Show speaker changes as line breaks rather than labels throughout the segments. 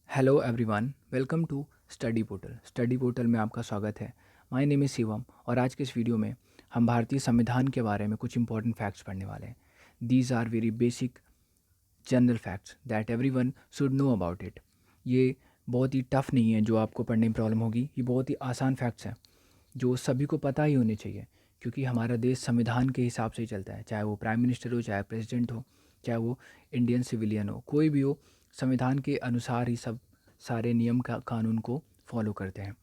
Hello everyone, welcome to Study Portal. Study Portal में आपका स्वागत है। माय नेम इज़ शिवम और आज के इस वीडियो में हम भारतीय संविधान के बारे में कुछ इंपॉर्टेंट फैक्ट्स पढ़ने वाले हैं। These are very basic general facts that everyone should know about it. ये बहुत ही टफ नहीं है जो आपको पढ़ने में प्रॉब्लम होगी, ये बहुत ही आसान फैक्ट्स हैं जो सभी को पता ही होने चाहिए, क्योंकि हमारा देश संविधान के हिसाब से ही चलता है। चाहे वो प्राइम मिनिस्टर हो, चाहे प्रेसिडेंट हो, चाहे वो इंडियन सिविलियन हो, कोई भी हो, संविधान के अनुसार ही सब सारे नियम का कानून को फॉलो करते हैं।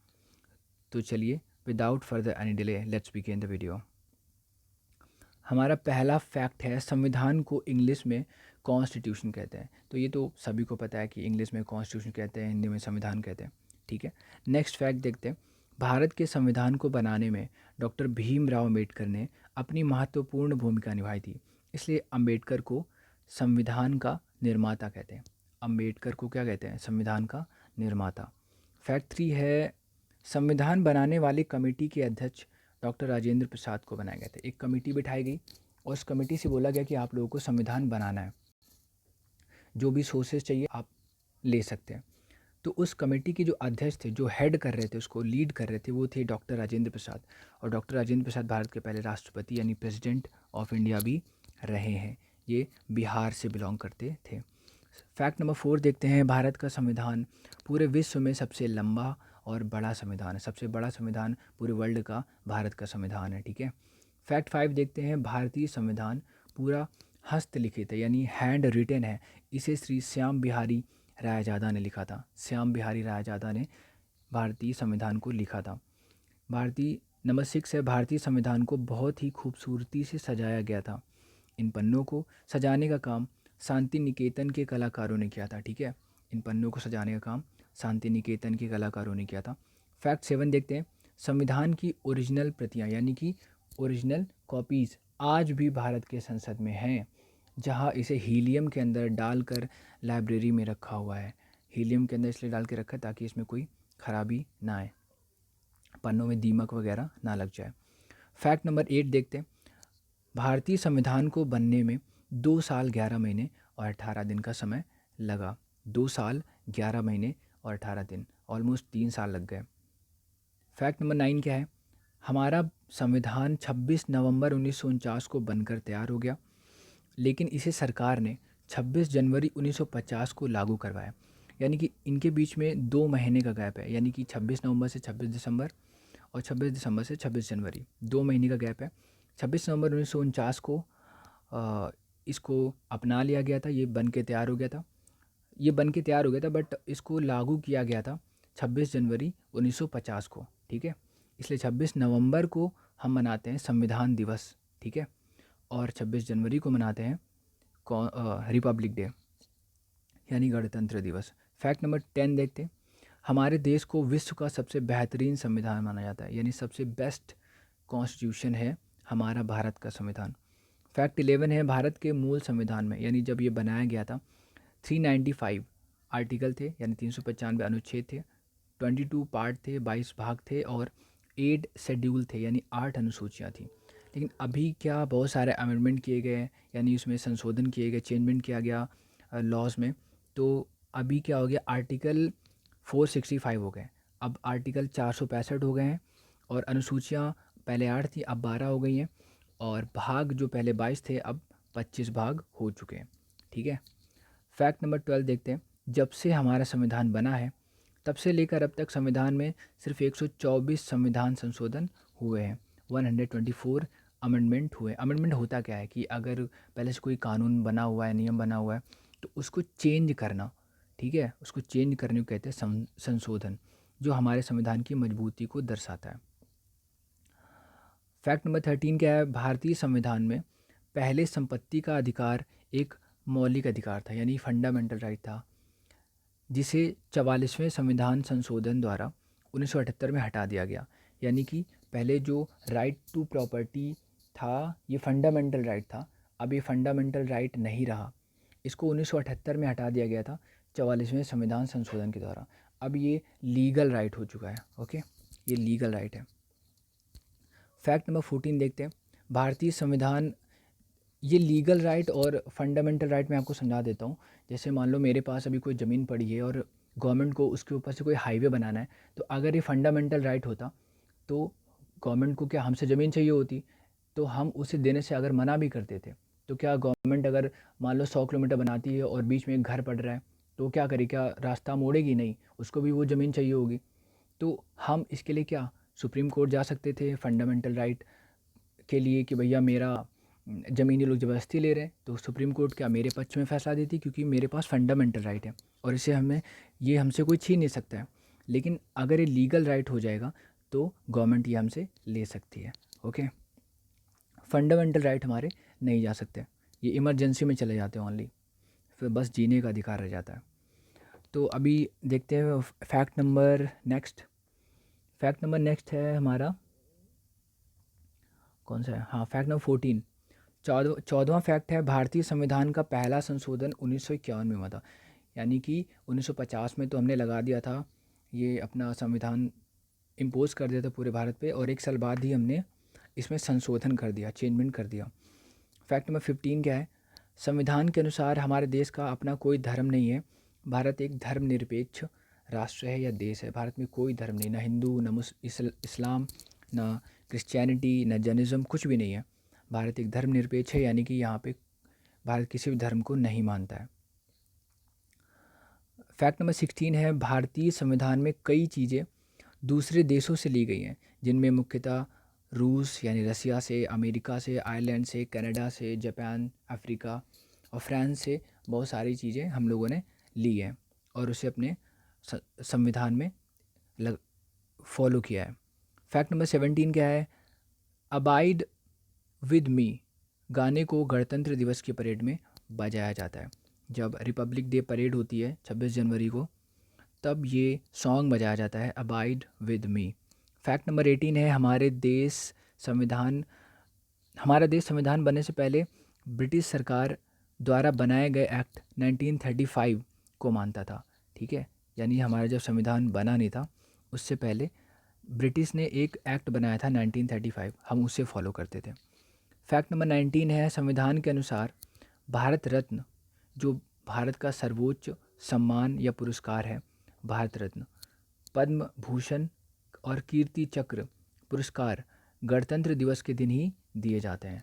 तो चलिए, without further any delay, let's begin the video. हमारा पहला फैक्ट है, संविधान को इंग्लिश में कॉन्स्टिट्यूशन कहते हैं। तो ये तो सभी को पता है कि इंग्लिश में कॉन्स्टिट्यूशन कहते हैं, हिंदी में संविधान कहते हैं। ठीक है, नेक्स्ट फैक्ट देखते हैं। भारत के संविधान को बनाने में डॉक्टर भीमराव अम्बेडकर ने अपनी महत्वपूर्ण भूमिका निभाई थी, इसलिए अम्बेडकर को संविधान का निर्माता कहते हैं। अम्बेडकर को क्या कहते हैं? संविधान का निर्माता। फैक्ट 3 है, संविधान बनाने वाली कमेटी के अध्यक्ष डॉक्टर राजेंद्र प्रसाद को बनाया गया था। एक कमेटी बिठाई गई और उस कमेटी से बोला गया कि आप लोगों को संविधान बनाना है, जो भी सोर्सेज चाहिए आप ले सकते हैं। तो उस कमेटी के जो अध्यक्ष थे, जो हेड कर रहे थे, उसको लीड कर रहे थे, वो थे डॉक्टर राजेंद्र प्रसाद। और डॉक्टर राजेंद्र प्रसाद भारत के पहले राष्ट्रपति यानी प्रेसिडेंट ऑफ इंडिया भी रहे हैं। ये बिहार से बिलोंग करते थे। फैक्ट नंबर 4 देखते हैं। भारत का संविधान पूरे विश्व में सबसे लंबा और बड़ा संविधान है। सबसे बड़ा संविधान पूरे वर्ल्ड का भारत का संविधान है। ठीक है, फैक्ट 5 देखते हैं। भारतीय संविधान पूरा हस्तलिखित है, यानी हैंड रिटन है। इसे श्री श्याम बिहारी रायजादा ने लिखा था। श्याम बिहारी रायजादा ने भारतीय संविधान को लिखा था। भारतीय नंबर 6 है, भारतीय संविधान को बहुत ही खूबसूरती से सजाया गया था। इन पन्नों को सजाने का काम शांति निकेतन के कलाकारों ने किया था। ठीक है, इन पन्नों को सजाने का काम शांति निकेतन के कलाकारों ने किया था। फैक्ट 7 देखते हैं। संविधान की ओरिजिनल प्रतियां यानी कि ओरिजिनल कॉपीज़ आज भी भारत के संसद में हैं, जहां इसे हीलियम के अंदर डालकर लाइब्रेरी में रखा हुआ है। हीलियम के अंदर इसलिए डाल के रखा है ताकि इसमें कोई खराबी ना आए, पन्नों में दीमक वगैरह ना लग जाए। फैक्ट नंबर 8 देखते हैं। भारतीय संविधान को बनने में 2 साल 11 महीने और 18 दिन का समय लगा। 2 साल 11 महीने और 18 दिन, ऑलमोस्ट 3 साल लग गए। फैक्ट नंबर 9 क्या है? हमारा संविधान 26 नवंबर 1949 को बनकर तैयार हो गया, लेकिन इसे सरकार ने 26 जनवरी 1950 को लागू करवाया। यानी कि इनके बीच में 2 महीने का गैप है, यानी कि 26 नवंबर से 26 दिसंबर और 26 दिसंबर से 26 जनवरी, 2 महीने का गैप है। 26 नवंबर 1949 को इसको अपना लिया गया था, ये बन के तैयार हो गया था। ये बन के तैयार हो गया था, बट इसको लागू किया गया था 26 जनवरी 1950 को। ठीक है, इसलिए 26 नवंबर को हम मनाते हैं संविधान दिवस। ठीक है, और 26 जनवरी को मनाते हैं रिपब्लिक डे यानी गणतंत्र दिवस। फैक्ट नंबर 10 देखते हैं। हमारे देश को विश्व का सबसे बेहतरीन संविधान माना जाता है, यानी सबसे बेस्ट कॉन्स्टिट्यूशन है हमारा भारत का संविधान। फैक्ट 11 है, भारत के मूल संविधान में, यानी जब ये बनाया गया था, 395 आर्टिकल थे, यानी 395 अनुच्छेद थे, 22 पार्ट थे, 22 भाग थे और 8 शेड्यूल थे, यानी 8 अनुसूचियाँ थी। लेकिन अभी क्या बहुत सारे अमेंडमेंट किए गए, यानी उसमें संशोधन किए गए, चेंजमेंट किया गया लॉज में। तो अभी क्या हो गया, आर्टिकल 465 हो गए, अब आर्टिकल 465 हो गए हैं। और अनुसूचियाँ पहले 8 थी, अब 12 हो गई हैं। और भाग जो पहले 22 थे, अब 25 भाग हो चुके हैं। ठीक है, फैक्ट नंबर 12 देखते हैं। जब से हमारा संविधान बना है, तब से लेकर अब तक संविधान में सिर्फ 124 संविधान संशोधन हुए हैं। 124 अमेंडमेंट हुए। अमेंडमेंट होता क्या है कि अगर पहले से कोई कानून बना हुआ है, नियम बना हुआ है, तो उसको चेंज करना। ठीक है, उसको चेंज करने को कहते हैं संशोधन, जो हमारे संविधान की मजबूती को दर्शाता है। फैक्ट नंबर 13 क्या है? भारतीय संविधान में पहले संपत्ति का अधिकार एक मौलिक अधिकार था, यानी फंडामेंटल राइट था, जिसे 44वें संविधान संशोधन द्वारा 1978 में हटा दिया गया। यानी कि पहले जो राइट टू प्रॉपर्टी था, ये फंडामेंटल राइट था, अब ये फंडामेंटल राइट नहीं रहा। इसको 1978 में हटा दिया गया था 44वें संविधान संशोधन के द्वारा। अब ये लीगल राइट हो चुका है। ओके, ये लीगल राइट है। फैक्ट नंबर 14 देखते हैं। भारतीय संविधान ये लीगल राइट और फंडामेंटल राइट मैं आपको समझा देता हूँ। जैसे मान लो मेरे पास अभी कोई ज़मीन पड़ी है और गवर्नमेंट को उसके ऊपर से कोई हाईवे बनाना है, तो अगर ये फंडामेंटल राइट होता तो गवर्नमेंट को क्या हमसे ज़मीन चाहिए होती, तो हम उसे देने से अगर मना भी करते थे, तो क्या गवर्नमेंट अगर मान लो 100 किलोमीटर बनाती है और बीच में एक घर पड़ रहा है, तो क्या करे, क्या रास्ता मोड़ेगी? नहीं, उसको भी वो ज़मीन चाहिए होगी। तो हम इसके लिए क्या सुप्रीम कोर्ट जा सकते थे फंडामेंटल राइट के लिए कि भैया मेरा ज़मीन ये लोग ज़बरदस्ती ले रहे हैं, तो सुप्रीम कोर्ट क्या मेरे पक्ष में फ़ैसला देती, क्योंकि मेरे पास फंडामेंटल राइट है और इसे हमें ये हमसे कोई छीन नहीं सकता है। लेकिन अगर ये लीगल राइट हो जाएगा तो गवर्नमेंट ये हमसे ले सकती है। ओके, फंडामेंटल राइट हमारे नहीं जा सकते, ये इमरजेंसी में चले जाते हैं ओनली, फिर बस जीने का अधिकार रह जाता है। तो अभी देखते हैं fact number next. Fact number next है हमारा, कौन सा है? हाँ, फैक्ट नंबर 14। 14वां फैक्ट है, भारतीय संविधान का पहला संशोधन 1951 में हुआ था। यानी कि 1950 में तो हमने लगा दिया था, ये अपना संविधान इम्पोज कर दिया था पूरे भारत पे, और 1 साल बाद ही हमने इसमें संशोधन कर दिया, चेंजमेंट कर दिया। फैक्ट नंबर 15 क्या है? संविधान के अनुसार हमारे देश का अपना कोई धर्म नहीं है। भारत एक धर्मनिरपेक्ष राष्ट्र है या देश है। भारत में कोई धर्म नहीं, ना हिंदू, ना इस्लाम, ना क्रिश्चियनिटी, ना जैनिज़्म, कुछ भी नहीं है। भारत एक धर्मनिरपेक्ष है, यानी कि यहाँ पे भारत किसी भी धर्म को नहीं मानता है। फैक्ट नंबर 16 है, भारतीय संविधान में कई चीज़ें दूसरे देशों से ली गई हैं, जिनमें मुख्यतः रूस यानी रसिया से, अमेरिका से, आयरलैंड से, कनाडा से, जापान, अफ्रीका और फ्रांस से बहुत सारी चीज़ें हम लोगों ने ली हैं और उसे अपने संविधान में लग फॉलो किया है। फैक्ट नंबर 17 क्या है? अबाइड विद मी गाने को गणतंत्र दिवस की परेड में बजाया जाता है। जब रिपब्लिक डे परेड होती है 26 जनवरी को, तब ये सॉन्ग बजाया जाता है, abide with me. Fact number 18 है, संविधान हमारा देश संविधान बनने से पहले ब्रिटिश सरकार द्वारा बनाए गए एक्ट 1935 को मानता था। ठीक है, यानी हमारा जब संविधान बना नहीं था उससे पहले ब्रिटिश ने एक एक्ट बनाया था 1935, हम उसे फॉलो करते थे। फैक्ट नंबर 19 है, संविधान के अनुसार भारत रत्न, जो भारत का सर्वोच्च सम्मान या पुरस्कार है, भारत रत्न, पद्म भूषण और कीर्ति चक्र पुरस्कार गणतंत्र दिवस के दिन ही दिए जाते हैं।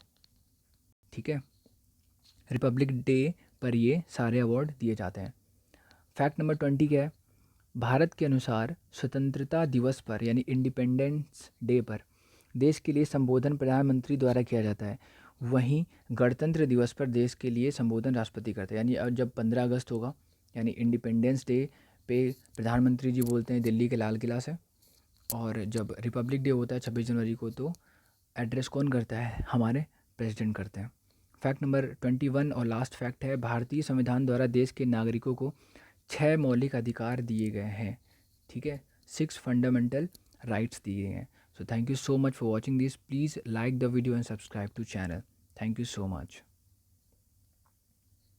ठीक है, रिपब्लिक डे पर ये सारे अवार्ड दिए जाते हैं। फैक्ट नंबर 20 क्या है? भारत के अनुसार स्वतंत्रता दिवस पर यानी इंडिपेंडेंस डे पर देश के लिए संबोधन प्रधानमंत्री द्वारा किया जाता है। वहीं गणतंत्र दिवस पर देश के लिए संबोधन राष्ट्रपति करते हैं। यानी अब जब 15 अगस्त होगा यानी इंडिपेंडेंस डे पे प्रधानमंत्री जी बोलते हैं दिल्ली के लाल किला से, और जब रिपब्लिक डे होता है 26 जनवरी को, तो एड्रेस कौन करता है? हमारे प्रेसिडेंट करते हैं। फैक्ट नंबर 21 और लास्ट फैक्ट है, भारतीय संविधान द्वारा देश के नागरिकों को 6 मौलिक अधिकार दिए गए हैं। ठीक है, 6 फंडामेंटल राइट्स दिए हैं। So thank you so much for watching this. Please like the video and subscribe to channel. Thank you so much.